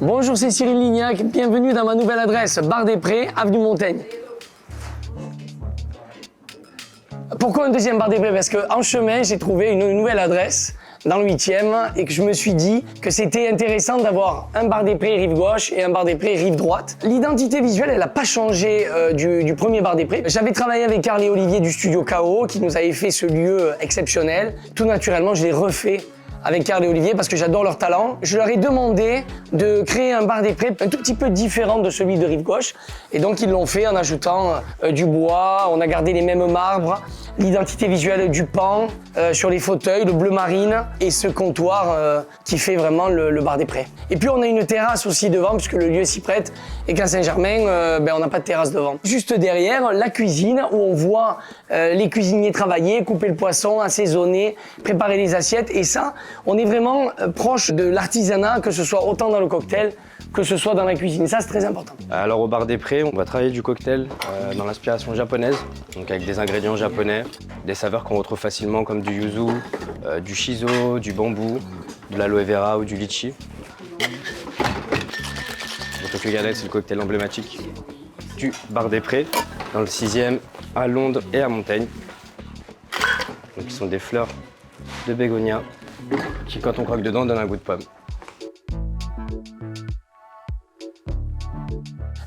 Bonjour, c'est Cyril Lignac, bienvenue dans ma nouvelle adresse, Bar des Prés, avenue Montaigne. Pourquoi un deuxième Bar des Prés? Parce qu'en chemin, j'ai trouvé une nouvelle adresse dans le 8e et que je me suis dit que c'était intéressant d'avoir un Bar des Prés rive gauche et un Bar des Prés rive droite. L'identité visuelle, elle n'a pas changé du premier Bar des Prés. J'avais travaillé avec Carl et Olivier du studio KO qui nous avait fait ce lieu exceptionnel. Tout naturellement, je l'ai refait avec Carl et Olivier parce que j'adore leur talent. Je leur ai demandé de créer un Bar des Prés un tout petit peu différent de celui de rive gauche. Et donc ils l'ont fait en ajoutant du bois, on a gardé les mêmes marbres, l'identité visuelle du pan sur les fauteuils, le bleu marine et ce comptoir qui fait vraiment le Bar des Prés. Et puis on a une terrasse aussi devant puisque le lieu s'y prête et qu'à Saint-Germain, on n'a pas de terrasse devant. Juste derrière, la cuisine où on voit les cuisiniers travailler, couper le poisson, assaisonner, préparer les assiettes et ça, on est vraiment proche de l'artisanat, que ce soit autant dans le cocktail que ce soit dans la cuisine. Ça, c'est très important. Alors au Bar des Prés, on va travailler du cocktail dans l'inspiration japonaise, donc avec des ingrédients japonais, des saveurs qu'on retrouve facilement comme du yuzu, du shiso, du bambou, de l'aloe vera ou du litchi. Le Tokyo Garden, c'est le cocktail emblématique du Bar des Prés, dans le 6e, à Londres et à Montaigne. Donc, ce sont des fleurs de bégonia qui, quand on croque dedans, donnent un goût de pomme.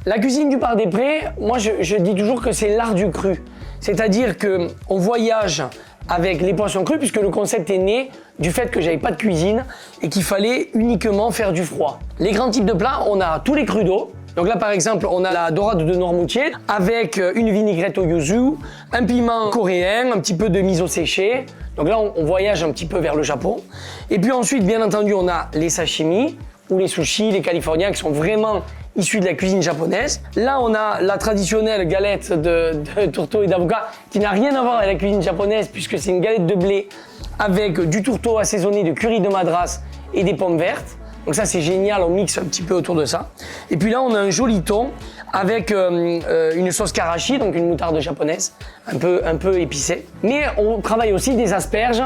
La cuisine du Bar des Prés, moi je dis toujours que c'est l'art du cru. C'est-à-dire qu'on voyage avec les poissons crus puisque le concept est né du fait que j'avais pas de cuisine et qu'il fallait uniquement faire du froid. Les grands types de plats, on a tous les crus d'eau. Donc là par exemple, on a la dorade de Noirmoutier avec une vinaigrette au yuzu, un piment coréen, un petit peu de miso séché. Donc là on voyage un petit peu vers le Japon. Et puis ensuite, bien entendu, on a les sashimi ou les sushis, les californiens qui sont vraiment issus de la cuisine japonaise. Là, on a la traditionnelle galette de tourteau et d'avocat qui n'a rien à voir avec la cuisine japonaise puisque c'est une galette de blé avec du tourteau assaisonné de curry de madras et des pommes vertes. Donc ça, c'est génial, on mixe un petit peu autour de ça. Et puis là, on a un joli thon avec une sauce karashi, donc une moutarde japonaise, un peu épicée. Mais on travaille aussi des asperges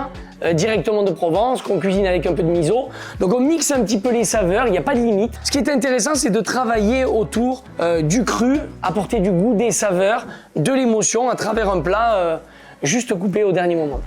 directement de Provence, qu'on cuisine avec un peu de miso. Donc on mixe un petit peu les saveurs, il n'y a pas de limite. Ce qui est intéressant, c'est de travailler autour du cru, apporter du goût, des saveurs, de l'émotion à travers un plat juste coupé au dernier moment.